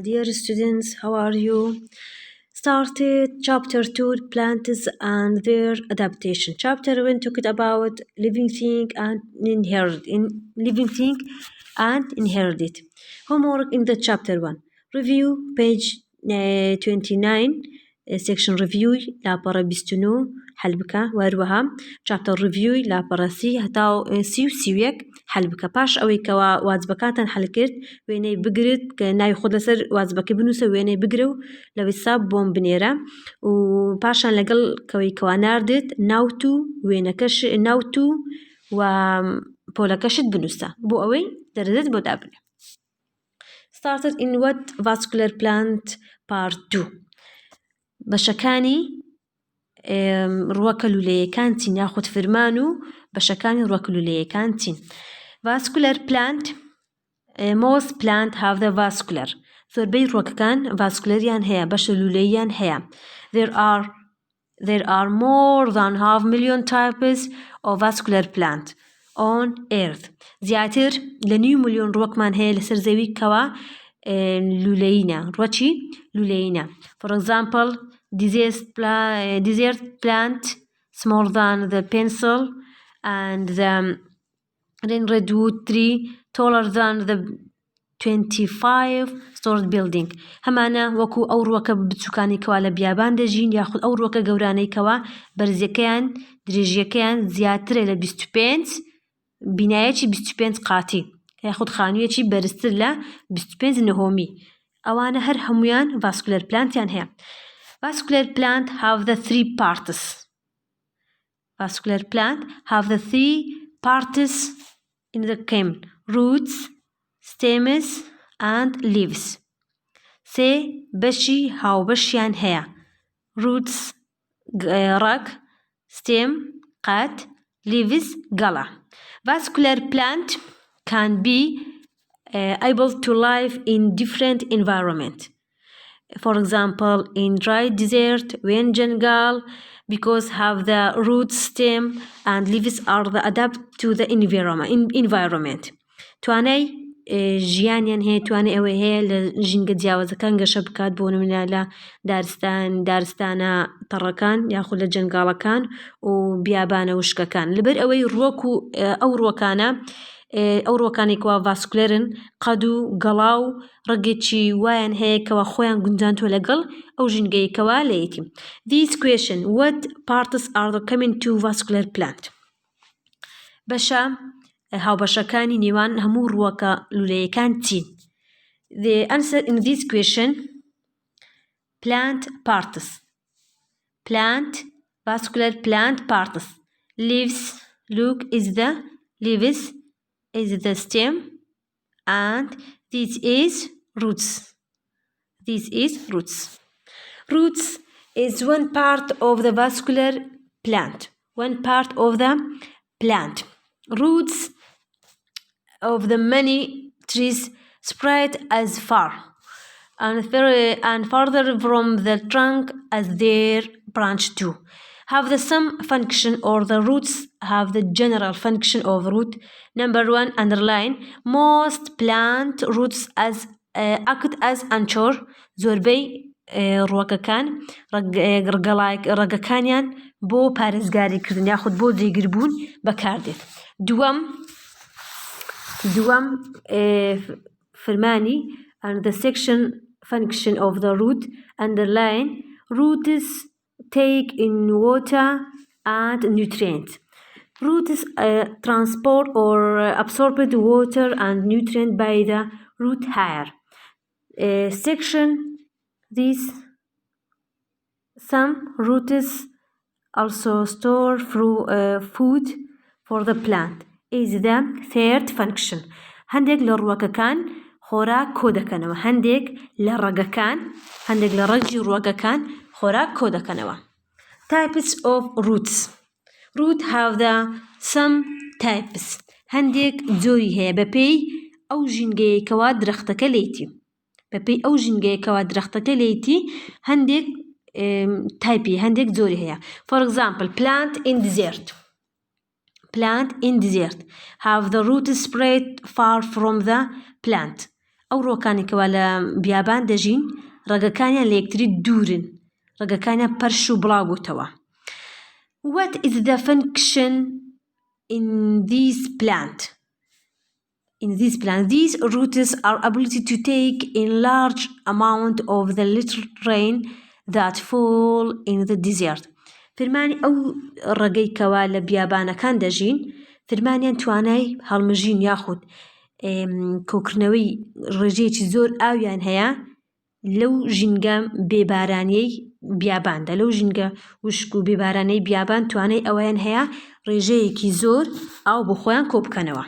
Dear students, how are you? Started chapter 2, plants and their adaptation. Chapter 1 talked about living thing and inherited. Homework in the chapter 1. Review page 29 section review لا برا بيستنو حلبك واروها chapter review لا برا سي هتاو سيويك حلبك باش اوي كوا واجبكاتن حلكرت ويني بقرت كناي خود لسر واجبك بنوسه ويني بقرو لو الساب بوم بنيرة وباشان لقل كوا ناردت ناوتو وينكش ناوتو و بولكشت بنوسه بو اوي درزت بودابل. Started in what vascular plant part 2. بەشەکانی ڕووەکە لولەیەکانتین یاخود فرمانو بەشەکانی ڕووەکە لولەیەکانتین. Vascular plant most plant have the vascular. زۆربەی ڕووەکەکان vascularian هەیە بەشە لولەییان هەیە. There are more than 500,000 types of vascular plant on earth. زیاتر لە 9 ملیۆن ڕووەکمان هەیە لەسەر زەوی کەوا لولەیینە ڕووەکی لولەیینە. For example, desert plant smaller than the pencil and the redwood tree taller than the 25-story building. هەمانە وەکو ئەو ڕووەکە بچووکانی کەوا لە بیابان دەژین یاخود ئەو ڕووەکە گەورانەی کەوا بەرزیەکەیان درێژیەکەیان زیاترە لە 25 بینایەکی 25 قاتی یاخود خانوویەکی بەرزتر لە 25 نهۆمی. ئەوانە هەر هەمویان vascular plantیان هەیە. Vascular plant have the 3 parts. Vascular plant have the 3 parts in the came: roots, stems and leaves. سێ بەشی هاوبەشیان هەیە: roots ڕەگ، stem قەت، leaves گەڵە. Vascular plant can be able to live in different environment. For example, in dry desert, when jungle, because have the root stem and leaves are the adapt to the environment. توانای ژیانیان هەیە توانای ئەوەی هەیە لە ژینگە جیاوازەکان گەشە بکات بۆ نمونە لە دارستانە تەڕەکان یاخود لە جەنگاڵەکان و بیابانە وشکەکان لەبەر ئەوەی ڕووەک و ئەو ڕووەکانە ئەو ڕووەکانی کەوا ڤاسکولەرن قەد و گەڵا و ڕەگێکی وایان هەیە کەوا خۆیان گونجاندووە لەگەڵ ئەو ژینگەیەکەوە لەیەتی. This question: what parts are the common to vascular plant? بەشە هاوبەشەکانی نێوان هەموو ڕووەکە لولەیەکان چین؟ The answer in this question: plant parts. Plant vascular plant parts. Leaves, look, is the leaves is the stem and this is roots. This is roots. Roots is one part of the vascular plant. One part of the plant. Roots of the many trees spread as far and further from the trunk as their branch do. Have the same function or the roots have the general function of root. Number 1, underline: most plant roots act as anchor. زۆربەی ڕووەکەکان ڕەگەکانیان بۆ پارێزگاریکردن یاخود بۆ جێگیربوون بەکاردێت. دووەم فرمانی and the section function of the root, underline: roots take in water and nutrients. Roots transport or absorbed water and nutrient by the root hair. Section this: some roots also store food for the plant is the third function. هەندێک لە ڕووەکەکان خۆراک کۆ دەکەنەوە هەندێک لە ڕەگی ڕووەکەکان خۆراک کۆ دەکەنەوە. Types of roots. Root have the some types. هەندێک جۆری هەیە بەپێی ئەو ژینگەیەکەوە درەختەکە لێیتی هەندێک تایپی هەندێک جۆری هەیە. For example, plant in desert. Plant in desert have the roots spread far from the plant ئەو ڕۆکانی کەوا لە بیابان دەژین ڕێگەکانیان لە یەکتری دوورن ڕێگەکانیان پەرش و بڵاو بووتەوە. What is the function in this plant? In this plant, these roots are ability to take in large amount of the little rain that fall in the desert. فرمانی ئەو ڕێگەی کەوا لە بیابانەکان دەژین فرمانیان توانای هەڵمژین یاخود کۆکردنەوەی ڕێژەیەکی زۆر ئاویان هەیە لەو ژینگە بێبارانەی بیاباندا لەو ژینگە وشک و بێبارانەی بیابان توانای ئەوەیان هەیە ڕێژەیەکی زۆر ئاو بۆ خۆیان کۆ بکەنەوە.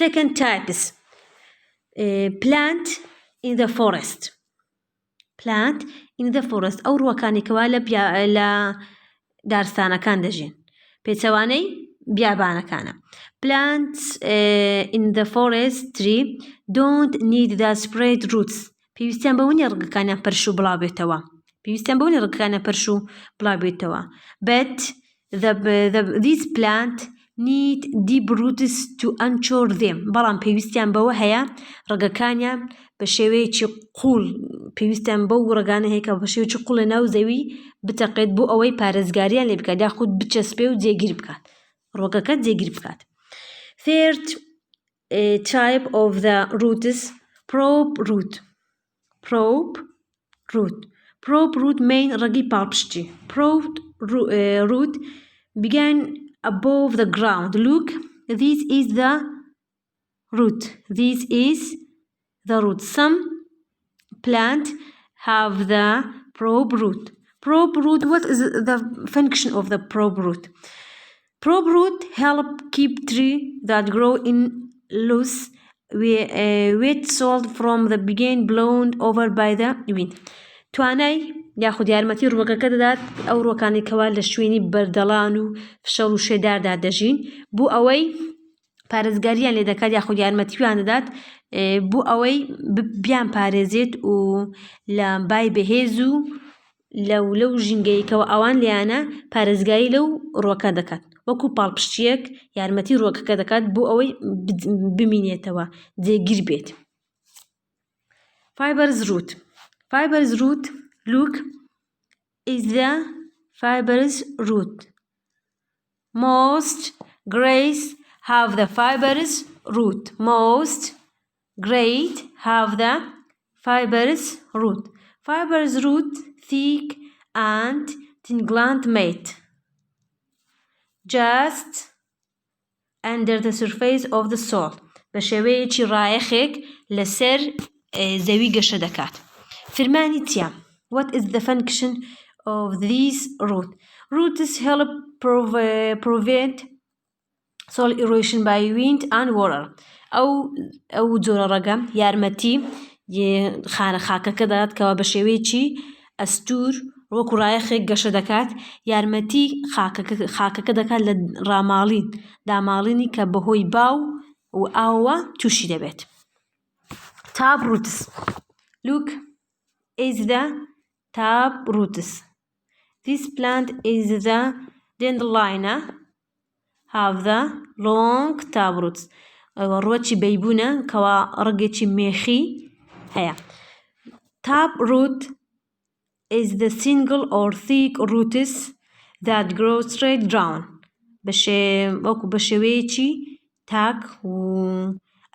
Second types, plant in the forest. Plant in the forest ئەو ڕووەکانی کەوا لە دارستانەکان دەژین پێچەوانەی بیابانەکانە. Plants in the forest tree don't need the spread roots. پێویستیان بەوە نیە ڕێگەکانیان پەرش و بڵاو بێتەوە. پێویستیان بەوە نیە ڕێگەکانیان پەرش و بڵاو بێتەوە. But this plant need deep roots to anchor them. بەڵام پێویستیان بەوە هەیە ڕێگەکانیان بە شێوەیەکی قوڵ پێویستیان بەو ڕێگانە هەیە کە بە شێوەیەکی قوڵ لە ناو زەوی بتەقێت بۆ ئەوەی پارێزگاریان لێ بکات یاخود بچەسپێ و جێگیر بکات ڕۆگەکە جێگیر بکات. Third type of the roots, probe root. Probe root main ڕێگەی پاڵپشتی. Probe root begin above the ground. Look, this is the root. This is the root. Some plant have the probe root. Probe root, what is the function of the probe root? Probe root help keep tree that grow in loose wet soil from the being blown over by the wind. توانای یاخود یارمەتی ڕووەکەکە دەدات ئەو ڕۆکانی کەوا لە شوێنی بەردەڵان و فشەڵ و شێداردا دەژین بۆ ئەوەی پارێزگاریان لێ دەکات یاخود یارمەتیویان دەدات بۆ ئەوەی بیان پارێزێت و لە بای بەهێز و لەو ژینگەیەکەوە ئەوان لیانە پارێزگاری لەو ڕۆکە دەکات وەکو پاڵپشتیەک یارمەتی ڕۆکەکە دەکات بۆ ئەوەی بمینێتەوە جێگیر بێت. Fibrous root, look, is the fibrous root. Most grades have the fibrous root. Most grades have the fibrous root. Fibrous root thick and tinglant mate just under the surface of the soil. بە شێوەیەکی ڕایەخێک لەسەر زەوی گەشە دەکات. فرمانی چیە؟ What is the function of this root? Roots help prevent soil erosion by wind and water. ئەو جۆرە ڕێگە یارمەتی خاکەکە دەدات کەوا بە شێوەیەکی ئەستور وەکو ڕایەخێک گەشە دەکات یارمەتی خاکەکە دەکات لە ڕاماڵین داماڵینی کە بەهۆی باو و ئاوە تووشی دەبێت. Tap roots. Look, is the tap roots. This plant is the dandelion. Have the long tap roots. ڕۆکی بەیبوونە کەوا ڕێگێکی مێخی هەیە. Tap root is the single or thick roots that grow straight down. وەکو بە شێوەیەکی تاک و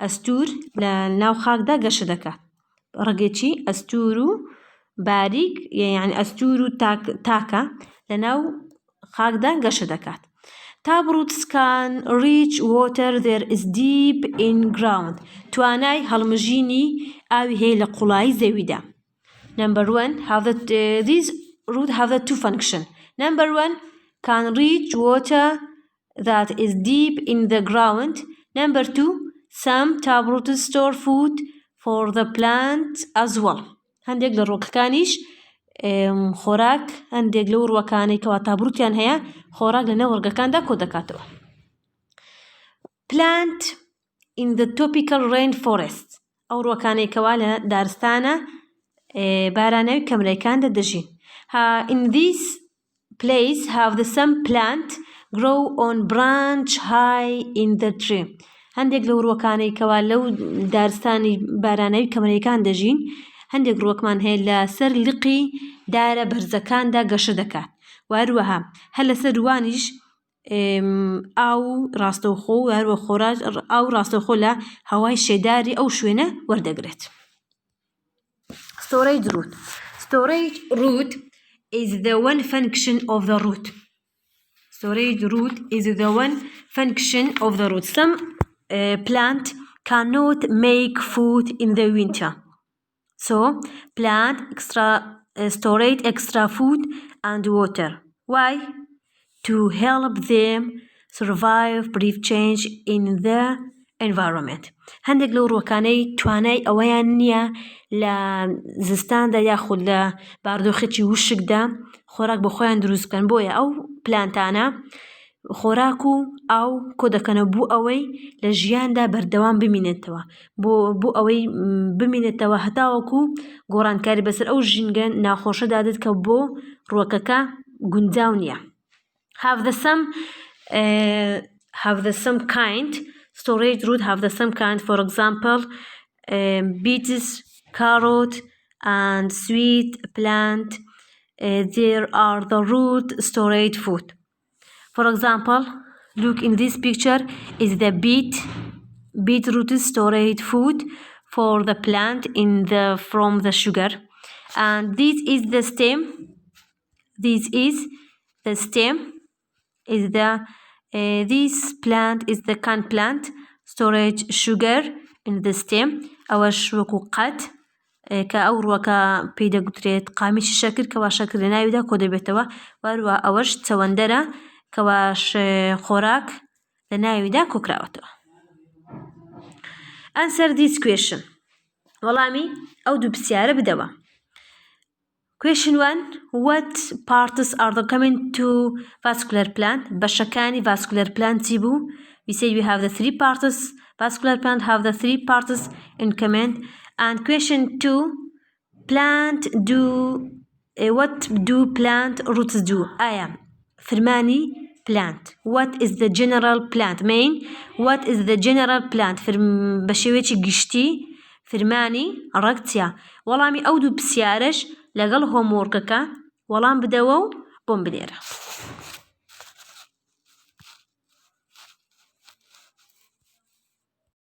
ئەستور لە ناو خاکدا گەشە دەکات. ڕێگێکی ئەستور و باریک یعنی ئەستور و تاکە لە ناو خاکدا گەشە دەکات. Tap roots can reach water there is deep in ground. توانای هەڵمژینی ئاوی هەیە لە قوڵایی زەویدا. Number one, these roots have the two function. Number one, can reach water that is deep in the ground. Number two, some tap roots store food for the plant as well. هەندێک لە ڕۆکەکانیش خۆراک هەندێک لەو ڕووەکانەی کەوا تابروتیان هەیە خۆراک لە نێو ڕێگەکاندا کۆ دەکاتەوە. Plant in the tropical rainforest. ئەو ڕووەکانەی کەوا لە دارستانە بارانەوی کەمرەکاندا دەژین. In this place have the some plant grow on branch high in the tree. هەندێک لە وڕوەکانەی کەوا لەو دارستانی بارانەوی کەمەرەکان دەژین هەندێک ڕووەکمان هەیە لە سەر لقی دارە بەرزەکاندا گەشە دەکات واروەها هەر لەسەر روانیش ئاو ڕاستەوخۆ و هەروە خۆراک ئاو ڕاستەوخۆ لە هەوای شێداری ئەو شوێنە وەردەگرێت. Storage root. Storage root is the one function of the root. Storage root is the one function of the root. Some plant cannot make food in the winter. So plant storage extra food and water. Why? To help them survive brief change in the environment. هەندێک لەو ڕووەکانەی توانای ئەوەیان نییە لە زستاندا یاخود لە باردۆخێکی وشکدا خۆراک بۆ خۆیان دروست بکەن بۆیە ئەو پلانتانە خۆراک و ئاو کۆ دەکەنە بۆ ئەوەی لە ژیاندا بەردەوام بمینێتەوە بۆ ئەوەی بمینێتەوە هەتاوەکو گۆڕانکاری بەسەر ئەو ژینگە ناخۆشە دادێت کە بۆ ڕووەکەکە گونجاو نییە. Have the some kind storage root have the some kind, for example beets, carrot and sweet plant there are the root storage food. For example, look in this picture is the beetroot storage food for the plant from the sugar, and this is the stem this plant is the can plant storage sugar in the stem. ئەوەش وەکو قەت کە ئەو ڕووەکە پێی دەگوترێت قامیشی شەکر کەوا شەکر لە ناویدا کۆ دەبێتەوە واروە ئەوەش چەوەندەرە کەواش خۆراک لە ناویدا کۆکراوەتەوە. Answer this question. وەڵامی ئەو دوو پرسیارە بدەوە. Question 1. What parts are the common to vascular plant? بەشەکانی vascular plant چی بوو؟ We say we have the 3 parts. Vascular plant have the 3 parts in common. And question 2. What do plant roots do? فرماني plant. What is the general plant? What is the general plant? بەشێوەیەکی گشتی فرماني ڕەگچیا. وەڵامی ئەو دوو پرسیارەش لەگەڵ هۆموۆرکەکە وەڵام بدەوە و بۆم بنێرە.